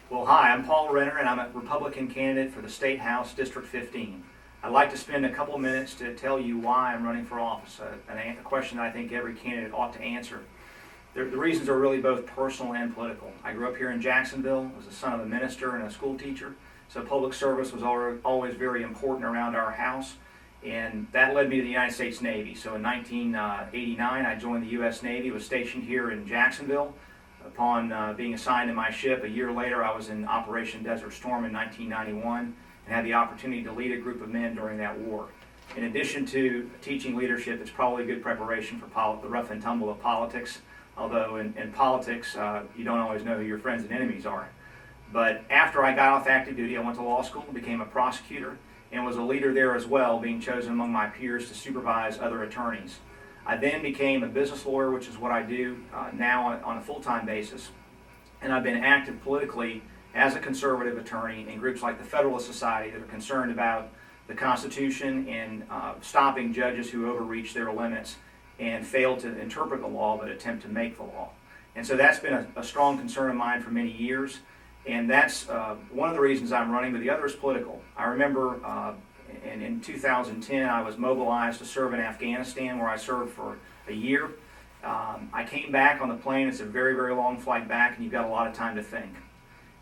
Well, hi, I'm Paul Renner, and I'm a Republican candidate for the State House, District 15. I'd like to spend a couple minutes to tell you why I'm running for office, a question that I think every candidate ought to answer. The reasons are really both personal and political. I grew up here in Jacksonville, was the son of a minister and a school teacher, so public service was always very important around our house, and that led me to the United States Navy. So in 1989, I joined the U.S. Navy, was stationed here in Jacksonville. Upon being assigned to my ship, a year later I was in Operation Desert Storm in 1991 and had the opportunity to lead a group of men during that war. In addition to teaching leadership, it's probably good preparation for the rough and tumble of politics, although in politics you don't always know who your friends and enemies are. But after I got off active duty, I went to law school, became a prosecutor, and was a leader there as well, being chosen among my peers to supervise other attorneys. I then became a business lawyer, which is what I do now on a full-time basis. And I've been active politically as a conservative attorney in groups like the Federalist Society that are concerned about the Constitution and stopping judges who overreach their limits and fail to interpret the law but attempt to make the law. And so that's been a strong concern of mine for many years. And that's one of the reasons I'm running, but the other is political. I remember in 2010, I was mobilized to serve in Afghanistan, where I served for a year. I came back on the plane. It's a very, very long flight back, and you've got a lot of time to think.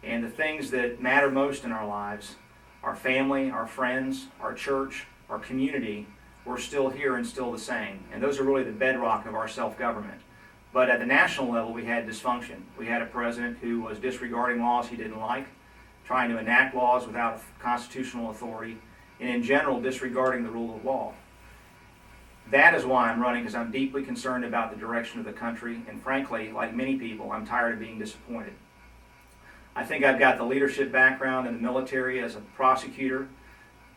And the things that matter most in our lives, our family, our friends, our church, our community, we're still here and still the same. And those are really the bedrock of our self-government. But at the national level, we had dysfunction. We had a president who was disregarding laws he didn't like, trying to enact laws without constitutional authority, and in general disregarding the rule of law. That is why I'm running, because I'm deeply concerned about the direction of the country, and frankly, like many people, I'm tired of being disappointed. I think I've got the leadership background in the military as a prosecutor,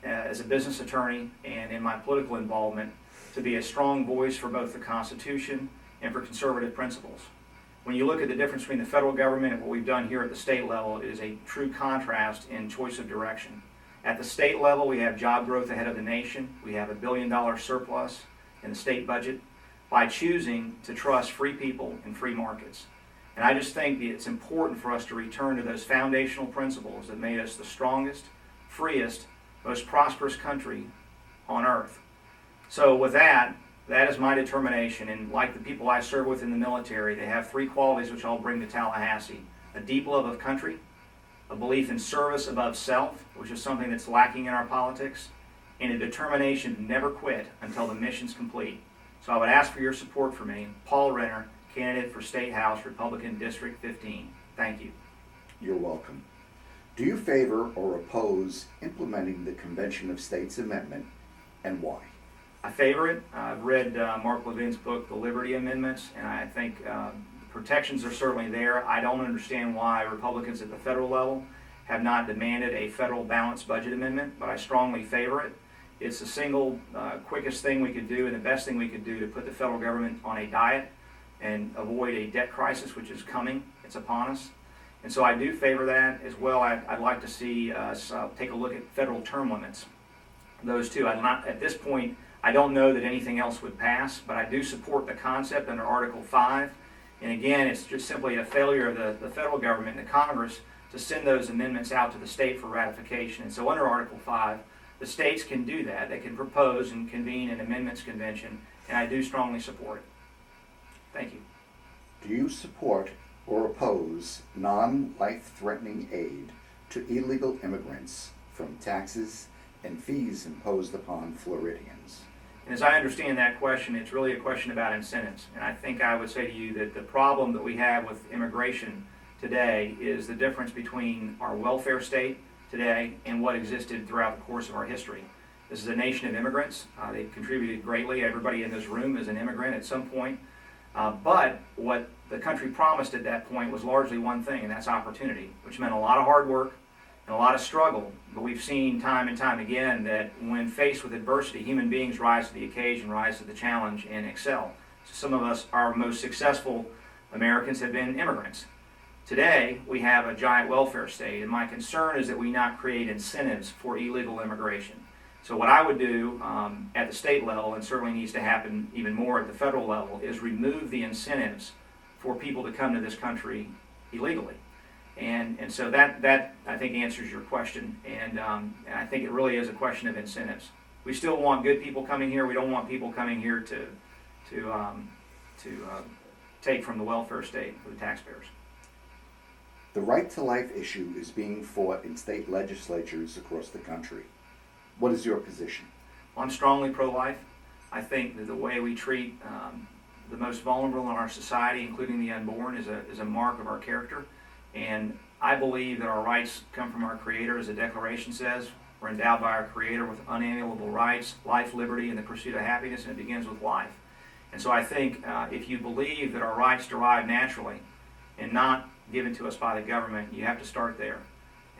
as a business attorney, and in my political involvement to be a strong voice for both the Constitution and for conservative principles. When you look at the difference between the federal government and what we've done here at the state level, it is a true contrast in choice of direction. At the state level, we have job growth ahead of the nation. We have $1 billion surplus in the state budget by choosing to trust free people and free markets. And I just think that it's important for us to return to those foundational principles that made us the strongest, freest, most prosperous country on earth. So with that is my determination. And like the people I serve with in the military, they have three qualities which I'll bring to Tallahassee: a deep love of country, a belief in service above self, which is something that's lacking in our politics, and a determination to never quit until the mission's complete. So I would ask for your support for me, Paul Renner, candidate for State House, Republican District 15. Thank you. You're welcome. Do you favor or oppose implementing the Convention of States Amendment, and why? I favor it. I've read Mark Levin's book, The Liberty Amendments, and I think protections are certainly there. I don't understand why Republicans at the federal level have not demanded a federal balanced budget amendment, but I strongly favor it. It's the single quickest thing we could do and the best thing we could do to put the federal government on a diet and avoid a debt crisis, which is coming. It's upon us. And so I do favor that as well. I'd like to see us take a look at federal term limits. Those two. At this point, I don't know that anything else would pass, but I do support the concept under Article 5. And again, it's just simply a failure of the federal government and the Congress to send those amendments out to the state for ratification. And so under Article 5, the states can do that. They can propose and convene an amendments convention, and I do strongly support it. Thank you. Do you support or oppose non-life-threatening aid to illegal immigrants from taxes and fees imposed upon Floridians? And as I understand that question, it's really a question about incentives. And I think I would say to you that the problem that we have with immigration today is the difference between our welfare state today and what existed throughout the course of our history. This is a nation of immigrants. They've contributed greatly. Everybody in this room is an immigrant at some point. But what the country promised at that point was largely one thing, and that's opportunity, which meant a lot of hard work and a lot of struggle. But we've seen time and time again that when faced with adversity, human beings rise to the occasion, rise to the challenge, and excel. So some of us, our most successful Americans, have been immigrants. Today, we have a giant welfare state, and my concern is that we not create incentives for illegal immigration. So what I would do at the state level, and certainly needs to happen even more at the federal level, is remove the incentives for people to come to this country illegally. And so that I think answers your question, and I think it really is a question of incentives. We still want good people coming here. We don't want people coming here to take from the welfare state for the taxpayers. The right to life issue is being fought in state legislatures across the country. What is your position? Well, I'm strongly pro-life. I think that the way we treat the most vulnerable in our society, including the unborn, is a mark of our character. And I believe that our rights come from our Creator, as the Declaration says. We're endowed by our Creator with unalienable rights, life, liberty, and the pursuit of happiness, and it begins with life. And so I think if you believe that our rights derive naturally and not given to us by the government, you have to start there.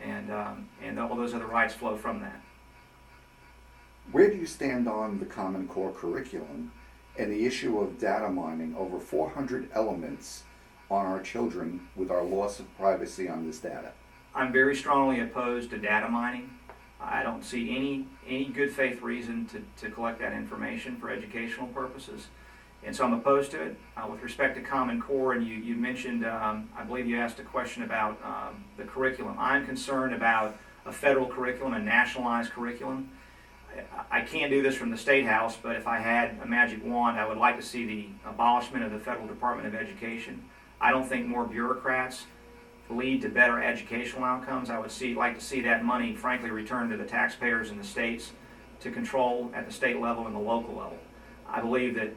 And all those other rights flow from that. Where do you stand on the Common Core curriculum and the issue of data mining over 400 elements on our children with our loss of privacy on this data? I'm very strongly opposed to data mining. I don't see any good faith reason to collect that information for educational purposes. And so I'm opposed to it. With respect to Common Core, and you mentioned, I believe you asked a question about the curriculum. I'm concerned about a federal curriculum, a nationalized curriculum. I can't do this from the State House, but if I had a magic wand, I would like to see the abolishment of the Federal Department of Education. I don't think more bureaucrats lead to better educational outcomes. I would like to see that money, frankly, returned to the taxpayers in the states to control at the state level and the local level. I believe that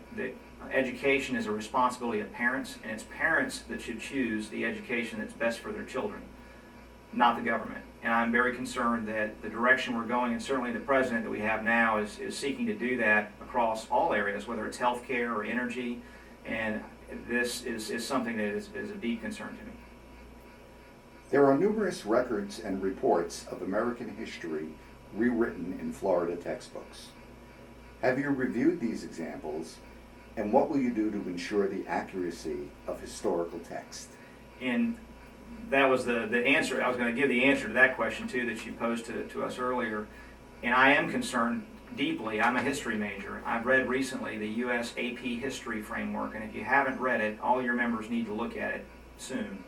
education is a responsibility of parents, and it's parents that should choose the education that's best for their children, not the government. And I'm very concerned that the direction we're going, and certainly the president that we have now is seeking to do that across all areas, whether it's healthcare or energy, and this is something that is a deep concern to me. There are numerous records and reports of American history rewritten in Florida textbooks. Have you reviewed these examples, and what will you do to ensure the accuracy of historical text? And that was the answer. I was going to give the answer to that question too that you posed to us earlier. And I am concerned deeply. I'm a history major. I've read recently the U.S. AP History Framework, and if you haven't read it, all your members need to look at it soon.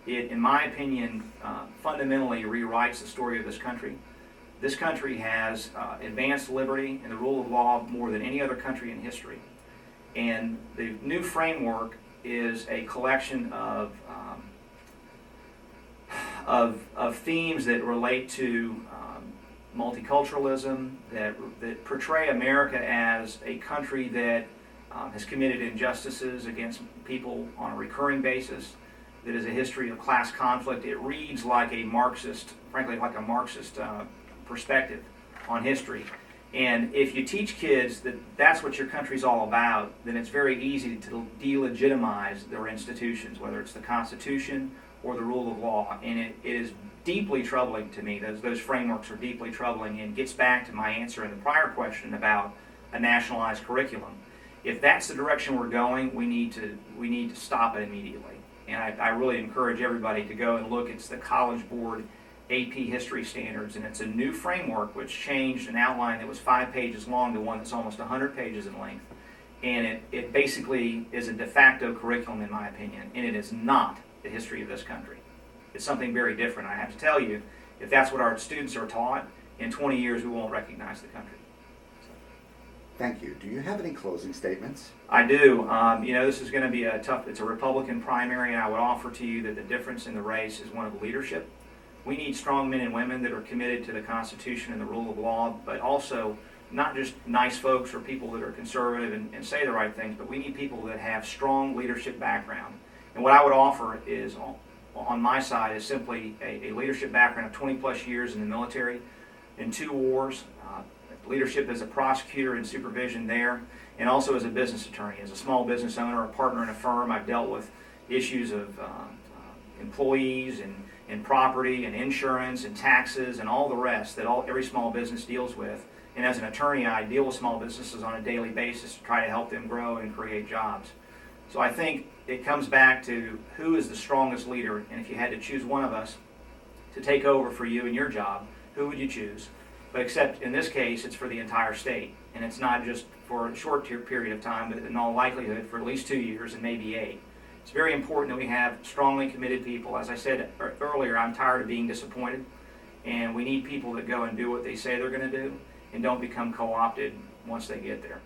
It, in my opinion, fundamentally rewrites the story of this country. This country has advanced liberty and the rule of law more than any other country in history. And the new framework is a collection of themes that relate to multiculturalism, that portray America as a country that has committed injustices against people on a recurring basis, that is a history of class conflict. It reads like a Marxist, frankly, like a Marxist perspective on history. And if you teach kids that that's what your country's all about, then it's very easy to delegitimize their institutions, whether it's the Constitution or the rule of law. And it is deeply troubling to me. Those frameworks are deeply troubling, and gets back to my answer in the prior question about a nationalized curriculum. If that's the direction we're going, we need to stop it immediately. And I really encourage everybody to go and look. It's the College Board AP History Standards, and it's a new framework which changed an outline that was 5 pages long to one that's almost 100 pages in length. And it basically is a de facto curriculum, in my opinion, and it is not the history of this country. It's something very different. I have to tell you, if that's what our students are taught, in 20 years we won't recognize the country. Thank you. Do you have any closing statements? I do. This is going to be it's a Republican primary, and I would offer to you that the difference in the race is one of leadership. We need strong men and women that are committed to the Constitution and the rule of law, but also not just nice folks or people that are conservative and say the right things, but we need people that have strong leadership background. And what I would offer is, on my side, is simply a leadership background of 20 plus years in the military, in 2 wars, leadership as a prosecutor and supervision there, and also as a business attorney. As a small business owner, a partner in a firm, I've dealt with issues of employees and property and insurance and taxes and all the rest that every small business deals with. And as an attorney, I deal with small businesses on a daily basis to try to help them grow and create jobs. So I think it comes back to who is the strongest leader, and if you had to choose one of us to take over for you in your job, who would you choose? But except in this case, it's for the entire state, and it's not just for a short period of time, but in all likelihood for at least 2 years and maybe 8. It's very important that we have strongly committed people. As I said earlier, I'm tired of being disappointed, and we need people that go and do what they say they're going to do and don't become co-opted once they get there.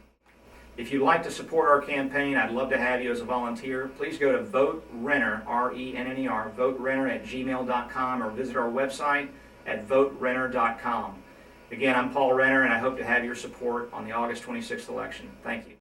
If you'd like to support our campaign, I'd love to have you as a volunteer. Please go to Vote Renner, R-E-N-N-E-R, voterenner@gmail.com, or visit our website at voterenner.com. Again, I'm Paul Renner, and I hope to have your support on the August 26th election. Thank you.